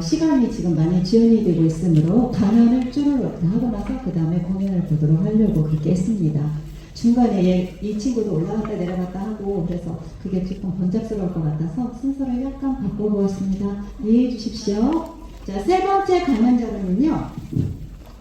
시간이 지금 많이 지연이 되고 있으므로 강연을 쭈르륵 하고 나서 그 다음에 공연을 보도록 하려고 그렇게 했습니다. 중간에 이 친구도 올라갔다 내려갔다 하고 그래서 그게 조금 번잡스러울 것 같아서 순서를 약간 바꿔보았습니다. 이해해 주십시오. 자, 세 번째 강연자로는요.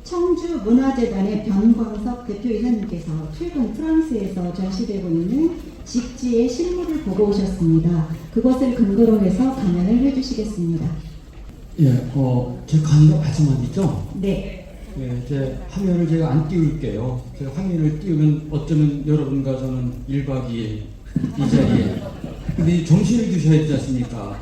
청주문화재단의 변광석 대표이사님께서 최근 프랑스에서 전시되고 있는 직지의 실물을 보고 오셨습니다. 그것을 근거로 해서 강연을 해주시겠습니다. 예, 제 강의가 마지막이죠? 네. 예, 제 화면을 제가 안 띄울게요. 제가 화면을 띄우면 어쩌면 여러분과 저는 1박 2일 이 자리에. 근데 점심을 드셔야 되지 않습니까?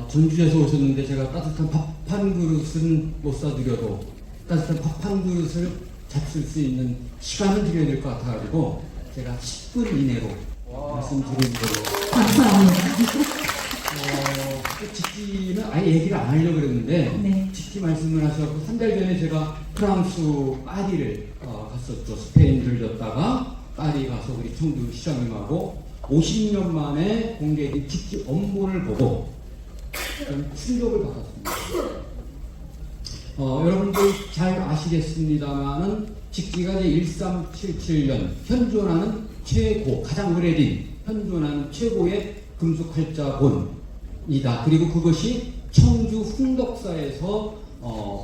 전주에서 오셨는데 제가 따뜻한 밥 한 그릇은 못 사드려도 따뜻한 밥 한 그릇을 잡술 수 있는 시간을 드려야 될 것 같아가지고 제가 10분 이내로 말씀드리는 걸로. 감사합니다. 직지는 아예 얘기를 안 하려고 그랬는데 네. 직지 말씀을 하셔서 3달 전에 제가 프랑스 파리를 갔었죠. 스페인 들렸다가 파리 가서 우리 청주 시장님하고 50년 만에 공개된 직지 원본을 보고 좀 충격을 받았습니다. 여러분들 잘 아시겠습니다.마는 직지가 이제 1377년 현존하는 최고, 가장 오래된 현존하는 최고의 금속활자본이다. 그리고 그것이 청주 흥덕사에서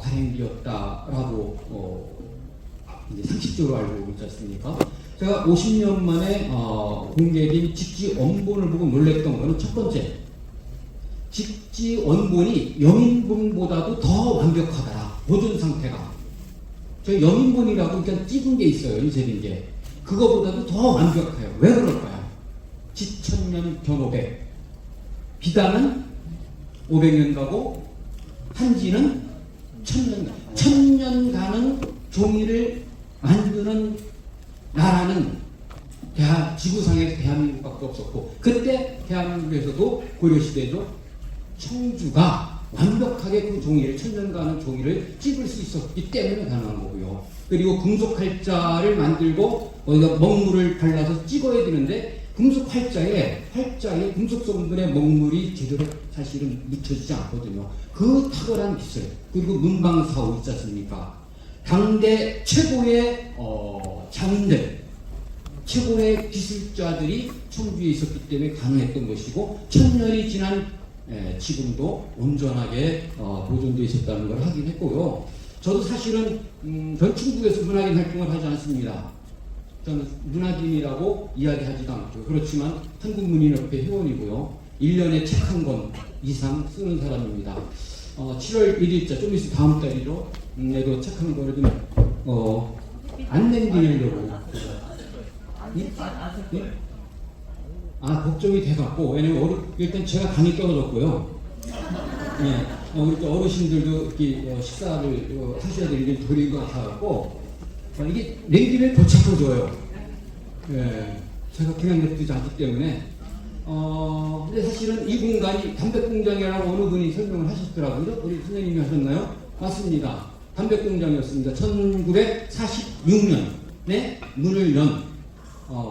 발행되었다라고 이제 상식적으로 알고 있지 않습니까? 제가 50년 만에 공개된 직지 원본을 보고 놀랬던 것은 첫 번째, 직지 원본이 영인본보다도 더 완벽하더라. 보존 상태가. 저 영인본이라고 그냥 찍은 게 있어요. 인쇄된 게. 그거보다도 더 완벽해요. 왜 그럴까요? 지천년 견500. 비단은 500년 가고 한지는 1000년 가. 1000년간은 종이를 만드는 나라는 지구상에 대한민국밖에 없었고 그때 대한민국에서도 고려시대죠. 청주가 완벽하게 그 종이를 1000년간의 종이를 찍을 수 있었기 때문에 가능한 거고요. 그리고 금속 활자를 만들고 거기다 먹물을 발라서 찍어야 되는데 금속 활자에 금속 성분의 먹물이 제대로 사실은 묻혀지지 않거든요. 그 탁월한 기술 그리고 문방사호 있지 않습니까? 당대 최고의 장인들 최고의 기술자들이 청주에 있었기 때문에 가능했던 것이고 1000년이 지난 지금도 온전하게 보존되어 있었다는 걸 확인했고요. 저도 사실은 전 충북에서 문학인 활동을 하지 않습니다. 저는 문학인이라고 이야기하지도 않고 그렇지만 한국문인협회 회원이고요. 1년에 책 한 권 이상 쓰는 사람입니다. 7월 1일자 좀 있으면 다음 달이죠. 내도 책 한 권을 좀 안 남기려고 걱정이 돼갖고 왜냐면 일단 제가 간이 떨어졌고요. 예, 우리 어르신들도 이렇게 식사를 하셔야 되는 게 도리인 것 같아갖고 이게 냉기를 더 채워줘요. 예, 제가 그냥 냅두지 않기 때문에 근데 사실은 이 공간이 담배공장이라고 어느 분이 설명을 하셨더라고요. 우리 선생님이 하셨나요? 맞습니다. 담배공장이었습니다. 1946년에 문을 연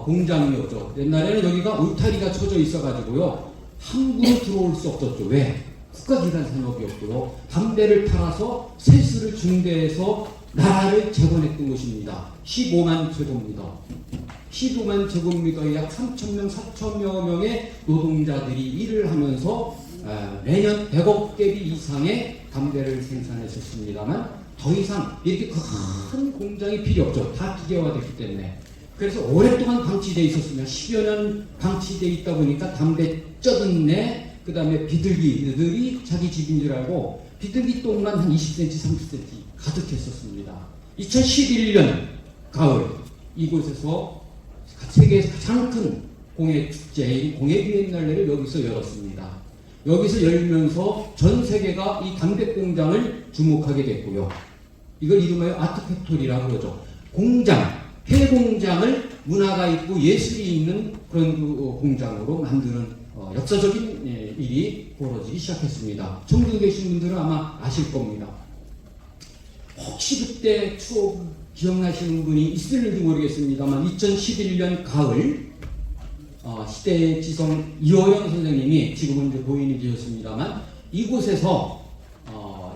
공장이었죠. 옛날에는 여기가 울타리가 쳐져 있어가지고요. 함부로 들어올 수 없었죠. 왜? 국가기관 산업이었고요. 담배를 팔아서 세수를 중대해서 나라를 재건했던 것입니다. 15만 제곱미터. 15만 제곱미터에 약 3,000명, 4,000여 명의 노동자들이 일을 하면서 매년 100억 개비 이상의 담배를 생산했었습니다만 더 이상 이렇게 큰 공장이 필요 없죠. 다 기계화됐기 때문에. 그래서 오랫동안 방치되어 있었으면 10여 년 방치되어 있다 보니까 담배 쩌든내 그 다음에 비둘기들이 자기 집인 줄 알고 비둘기 똥만 한 20cm, 30cm 가득했었습니다. 2011년 가을 이곳에서 세계에서 가장 큰 공예축제인 공예비엔날레를 여기서 열었습니다. 여기서 열면서 전 세계가 이 담배공장을 주목하게 됐고요. 이걸 이름하여 아트팩토리라고 그러죠. 공장, 폐공장을 문화가 있고 예술이 있는 그런 공장으로 만드는 역사적인 일이 벌어지기 시작했습니다. 청주에 계신 분들은 아마 아실 겁니다. 혹시 그때 추억 기억나시는 분이 있을지 모르겠습니다만 2011년 가을 시대의 지성 이호영 선생님이 지금은 이제 고인이 되셨습니다만 이곳에서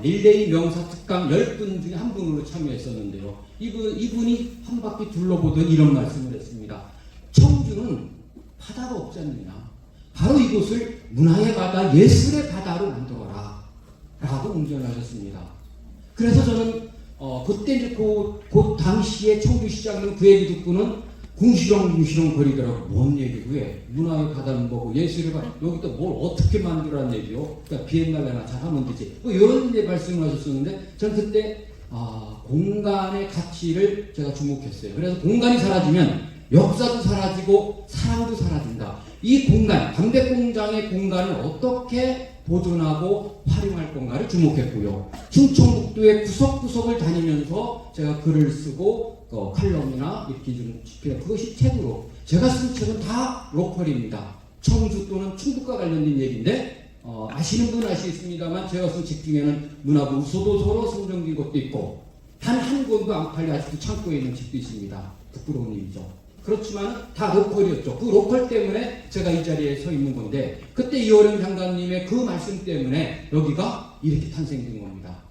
릴레이 명사 특강 10분 중에 한 분으로 참여했었는데요. 이분이 한 바퀴 둘러보던 이런 말씀을 했습니다. 청주는 바다가 없지 않느냐. 바로 이곳을 문화의 바다, 예술의 바다로 만들어라. 라고 운전하셨습니다. 그래서 저는 그때 이제 그 당시에 청주시장은 그 얘기 듣고는 궁시렁궁시렁 거리더라고. 뭔 얘기고 해. 문화의 바다는 뭐고 예술의 바다. 여기다 뭘 어떻게 만들어라는 얘기요. 그러니까 비엔날레나 잘하면 되지. 뭐 이런 이제 말씀을 하셨었는데 저는 그때 공간의 가치를 제가 주목했어요. 그래서 공간이 사라지면 역사도 사라지고 사랑도 사라진다. 이 공간, 담배공장의 공간을 어떻게 보존하고 활용할 건가를 주목했고요. 충청북도의 구석구석을 다니면서 제가 글을 쓰고 칼럼이나 이렇게 좀 집필, 그것이 책으로 제가 쓴 책은 다 로컬입니다. 청주 또는 충북과 관련된 얘기인데 아시는 분은 아시겠습니다만 제가 쓴 책 중에는 문화부 우소도서로 선정된 것도 있고 단 한 권도 안 팔려 아직도 창고에 있는 책도 있습니다. 부끄러운 일이죠. 그렇지만 다 로컬이었죠. 그 로컬 때문에 제가 이 자리에 서 있는 건데 그때 이호령 장관님의 그 말씀 때문에 여기가 이렇게 탄생된 겁니다.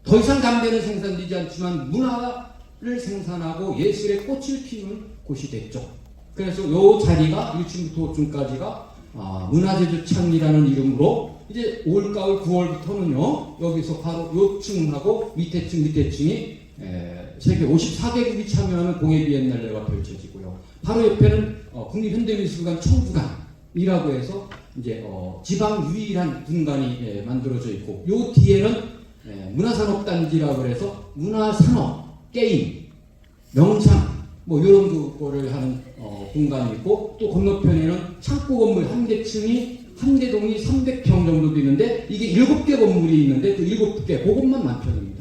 더 이상 담배는 생산되지 않지만 문화를 생산하고 예술의 꽃을 피우는 곳이 됐죠. 그래서 이 자리가 1층부터 5층까지가 문화재주창이라는 이름으로 이제 5월, 가을, 9월부터는요 여기서 바로 요 층하고 밑에 층이 세계 54개국이 참여하는 공예 비엔날레가 펼쳐지고요. 바로 옆에는 국립현대미술관 청주관이라고 해서 이제 지방 유일한 분관이 만들어져 있고 요 뒤에는 문화산업단지라고 해서 문화산업, 게임, 명상 뭐 이런 거를 하는 공간이 있고 또 건너편에는 창고 건물 한 개동이 300평 정도 되는데 이게 7개 건물이 있는데 그 7개 그것만 만평입니다.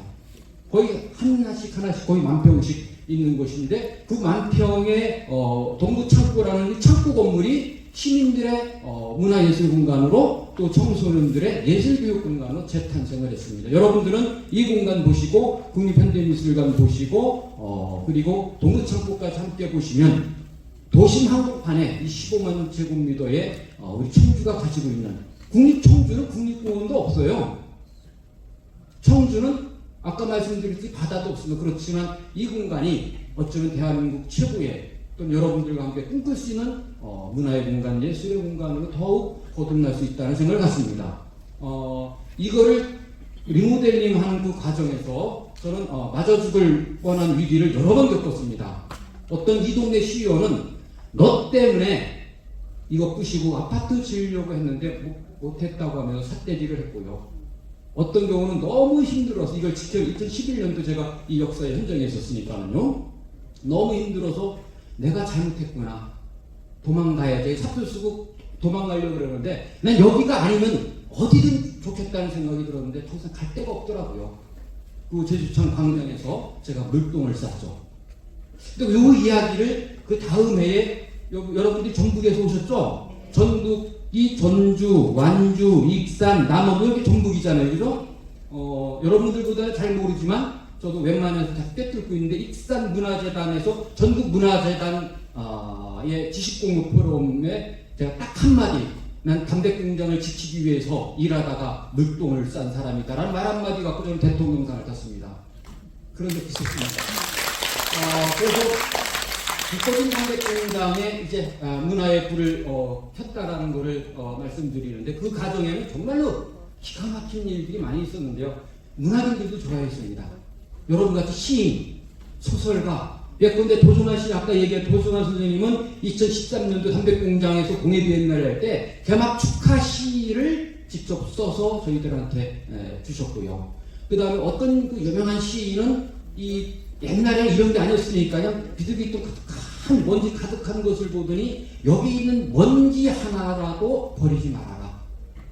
거의 하나씩 거의 만평씩 있는 곳인데 그 만평의 동부창고라는 창고 건물이 시민들의 문화예술 공간으로 또 청소년들의 예술교육 공간으로 재탄생을 했습니다. 여러분들은 이 공간 보시고 국립현대미술관 보시고 그리고 동부창고까지 함께 보시면 도심 한복판에 이 15만 제곱미터의 우리 청주가 가지고 있는 청주는 국립공원도 없어요. 청주는 아까 말씀드렸듯이 바다도 없습니다. 그렇지만 이 공간이 어쩌면 대한민국 최고의 또 여러분들과 함께 꿈꿀 수 있는 문화의 공간, 예술의 공간으로 더욱 거듭날 수 있다는 생각을 갖습니다. 이거를 리모델링하는 그 과정에서 저는 맞아 죽을 뻔한 위기를 여러 번 겪었습니다. 어떤 이 동네 시의원은 너 때문에 이거 부시고 아파트 지으려고 했는데 못했다고 하면서 삿대질을 했고요. 어떤 경우는 너무 힘들어서 이걸 2011년도 제가 이 역사의 현장에 있었으니까는요. 너무 힘들어서 내가 잘못했구나. 도망가야지. 사표 쓰고 도망가려고 그러는데 난 여기가 아니면 어디든 좋겠다는 생각이 들었는데 더 이상 갈 데가 없더라고요. 그 제주천 광장에서 제가 물동을 쌌죠. 근데 요 이야기를 그 다음 해에 여러분들이 전북에서 오셨죠? 전북이 전주, 완주, 익산, 남원 이렇게 전북이잖아요. 그죠? 여러분들보다는 잘 모르지만 저도 웬만해서 다 꿰뚫고 있는데 익산문화재단에서 전국문화재단의 지식공유 포럼에 제가 딱 한마디 난 담배공장을 지키기 위해서 일하다가 물동을 싼 사람이다라는 말 한마디 갖고 저는 대통령상을 탔습니다. 그런 적이 있었습니다. 그래서 국거진 담배공장에 이제 문화의 불을 켰다라는 것을 말씀드리는데 그 과정에는 정말로 기가 막힌 일들이 많이 있었는데요. 문화인들도 좋아했습니다. 여러분같이 시인, 소설가, 예컨대 도승환 씨 아까 얘기한 도승환 선생님은 2013년도 담배공장에서 공예 비엔날레 할 때 개막 축하 시를 직접 써서 저희들한테 주셨고요. 그 다음에 어떤 그 유명한 시인은 이 옛날에 이런 게 아니었으니까 그냥 비둘기똥 가득한 먼지 가득한 것을 보더니 여기 있는 먼지 하나라도 버리지 말아라.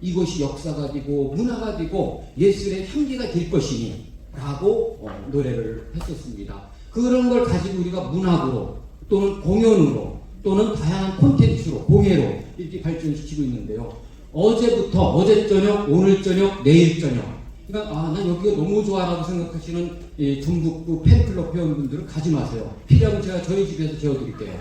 이것이 역사가 되고 문화가 되고 예술의 향기가 될 것이니 라고 노래를 했었습니다. 그런 걸 가지고 우리가 문학으로 또는 공연으로 또는 다양한 콘텐츠로 공예로 이렇게 발전시키고 있는데요. 어제 저녁, 오늘 저녁, 내일 저녁 그러니까 난 여기가 너무 좋아라고 생각하시는 전북구 팬클럽 회원분들은 가지 마세요. 필요하면 제가 저희 집에서 재워드릴게요.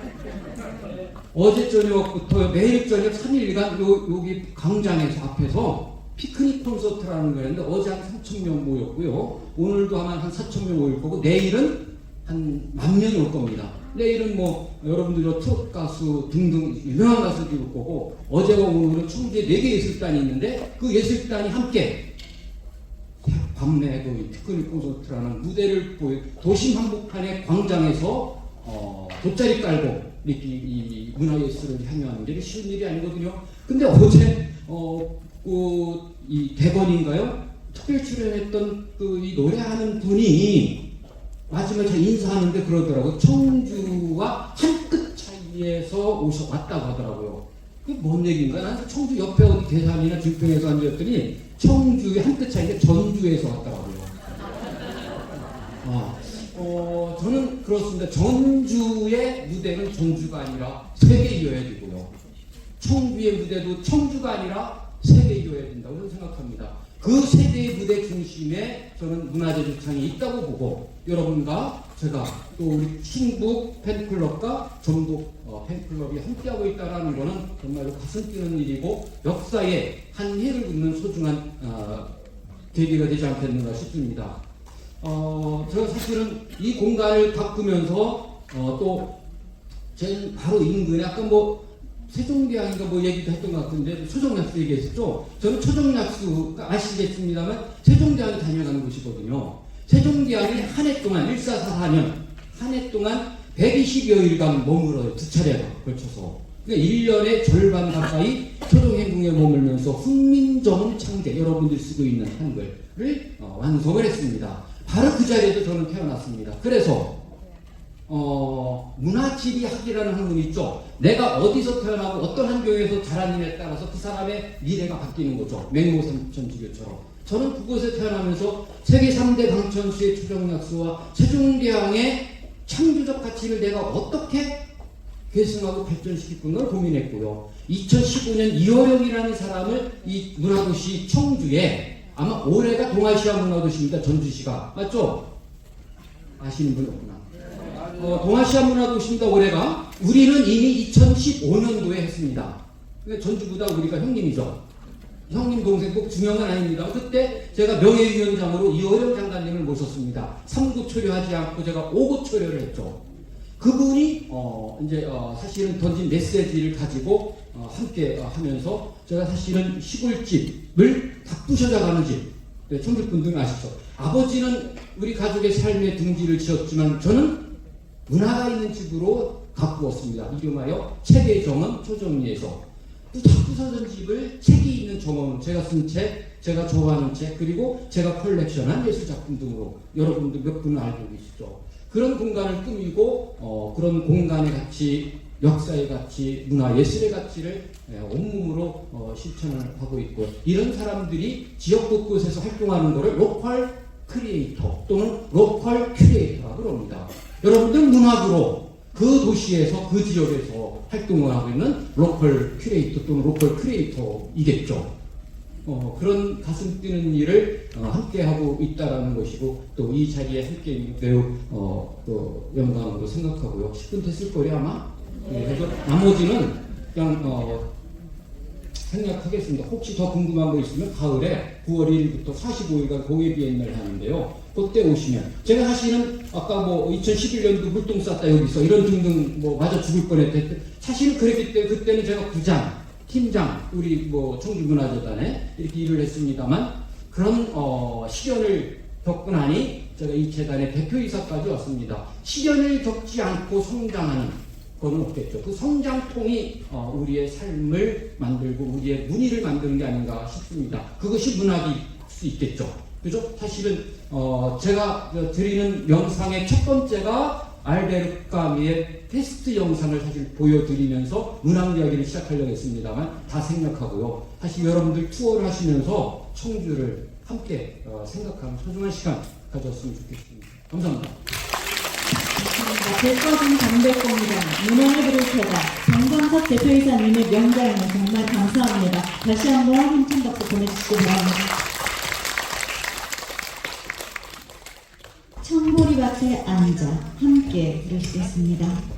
어제 저녁부터 내일 저녁 3일간 여기 광장에서 앞에서 피크닉 콘서트라는 거였는데 어제 한 3,000명 모였고요. 오늘도 아마 한 4,000명 모일 거고 내일은 한 10,000명이 올 겁니다. 내일은 뭐 여러분들이 트로트 가수 등등 유명한 가수들이 올 거고 어제와 오늘은 청주에 4개 예술단이 있는데 그 예술단이 함께 밤내 그 피크닉 콘서트라는 무대를 보여 도심 한복판의 광장에서 돗자리 깔고 이렇게 이 문화예술을 향유하는 게 쉬운 일이 아니거든요. 근데 어제 이 대건인가요? 특별 출연했던 그 이 노래하는 분이 마지막에 저 인사하는데 그러더라고요. 청주와 한 끗 차이에서 왔다고 하더라고요. 그게 뭔 얘기인가? 나는 청주 옆에 어디 대산이나 증평에서 앉았더니 청주의 한 끗 차이인데 전주에서 왔더라고요. 저는 그렇습니다. 전주의 무대는 전주가 아니라 세계이어야 되고요. 청주의 무대도 청주가 아니라 세계이어야 된다고 저는 생각합니다. 그 세계의 무대 중심에 저는 문화재주창이 있다고 보고 여러분과 제가 또 우리 충북 팬클럽과 전북 팬클럽이 함께하고 있다는 것은 정말로 가슴 뛰는 일이고 역사에 한 해를 긋는 소중한 계기가 되지 않겠는가 싶습니다. 제가 사실은 이 공간을 바꾸면서 또 제 바로 인근에 아까 뭐 세종대왕인가 뭐 얘기도 했던 것 같은데 초정약수 얘기했었죠. 저는 초정약수 아시겠습니다만 세종대왕이 다녀가는 곳이거든요. 세종대왕이 한 해 동안 1444년 한 해 동안 120여일간 머물어요. 2차례가 걸쳐서. 그러니까 1년의 절반 가까이 초정행궁에 머물면서 훈민정음 창제 여러분들이 쓰고 있는 한글을 완성을 했습니다. 바로 그 자리에도 저는 태어났습니다. 그래서 문화지리학이라는 학문이 있죠. 내가 어디서 태어나고 어떤 환경에서 자라느냐에 따라서 그 사람의 미래가 바뀌는 거죠. 맹모삼천지교처럼. 저는 그곳에 태어나면서 세계 3대 강천수의 초정약수와 세종대왕의 창조적 가치를 내가 어떻게 계승하고 발전시킬 건가를 고민했고요. 2015년 이호령이라는 사람을 이 문화도시 청주에 아마 올해가 동아시아 문화도시입니다. 전주시가. 맞죠? 아시는 분 없구나. 동아시아 문화도시입니다. 올해가. 우리는 이미 2015년도에 했습니다. 그러니까 전주보다 우리가 형님이죠. 형님 동생 꼭 중요한 건 아닙니다. 그때 제가 명예위원장으로 이호령 장관님을 모셨습니다. 3구 초려하지 않고 제가 5구 초려를 했죠. 그분이 이제 사실은 던진 메시지를 가지고 함께 하면서 제가 사실은 시골집을 다 부셔져가는 집, 네, 청주분들은 아시죠? 아버지는 우리 가족의 삶의 둥지를 지었지만 저는 문화가 있는 집으로 가꾸었습니다. 이름하여 책의 정원 초정리에서 다 부서진 집을 책이 있는 정원, 제가 쓴 책, 제가 좋아하는 책, 그리고 제가 컬렉션한 예술작품 등으로 여러분들 몇 분은 알고 계시죠? 그런 공간을 꾸미고 그런 공간의 가치, 역사의 가치, 문화 예술의 가치를 온몸으로 실천을 하고 있고 이런 사람들이 지역 곳곳에서 활동하는 것을 로컬 크리에이터 또는 로컬 큐레이터라고 그럽니다. 여러분들 문학으로 그 도시에서 그 지역에서 활동을 하고 있는 로컬 큐레이터 또는 로컬 크리에이터이겠죠. 그런 가슴 뛰는 일을 함께 하고 있다라는 것이고 또 이 자리에 함께 매우 또 영광으로 생각하고요. 10분 됐을 거예요 아마. 그래서 나머지는 그냥 생략하겠습니다. 혹시 더 궁금한 거 있으면 가을에 9월 1일부터 45일간 공예 비엔날 하는데요. 그때 오시면 제가 사실은 아까 뭐 2011년도 물동 쌌다 여기서 이런 등등 뭐 맞아 죽을 뻔했대. 사실은 그랬기 때문에 그때는 제가 부장, 팀장, 우리 뭐 청주문화재단에 이렇게 일을 했습니다만 그런 시련을 겪고 나니 제가 이 재단의 대표이사까지 왔습니다. 시련을 겪지 않고 성장하는 건 없겠죠. 그 성장통이 우리의 삶을 만들고 우리의 문의를 만드는 게 아닌가 싶습니다. 그것이 문학일 수 있겠죠. 그죠? 사실은 제가 드리는 영상의 첫 번째가 알베르 까미의 테스트 영상을 사실 보여드리면서 문학 이야기를 시작하려고 했습니다만 다 생략하고요. 사실 여러분들 투어를 하시면서 청주를 함께 생각하는 소중한 시간 가졌으면 좋겠습니다. 감사합니다. 백과점 강백공이다. 문화를 부를 테다. 정광석 대표이사님의 명장면 정말 감사합니다. 다시 한번 힘찬 박수 보내주시기 바랍니다. 청보리밭에 앉아 함께 들으시겠습니다.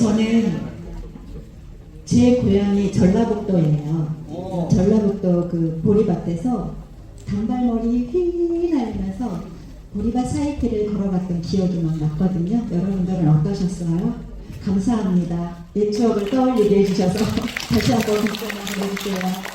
저는 제 고향이 전라북도예요. 전라북도 그 보리밭에서 단발머리 휘 날리면서 보리밭 사이길을 걸어갔던 기억이 막 났거든요. 여러분들은 어떠셨어요? 감사합니다. 내 추억을 떠올리게 해주셔서 다시 한번 박수 한번 해주세요.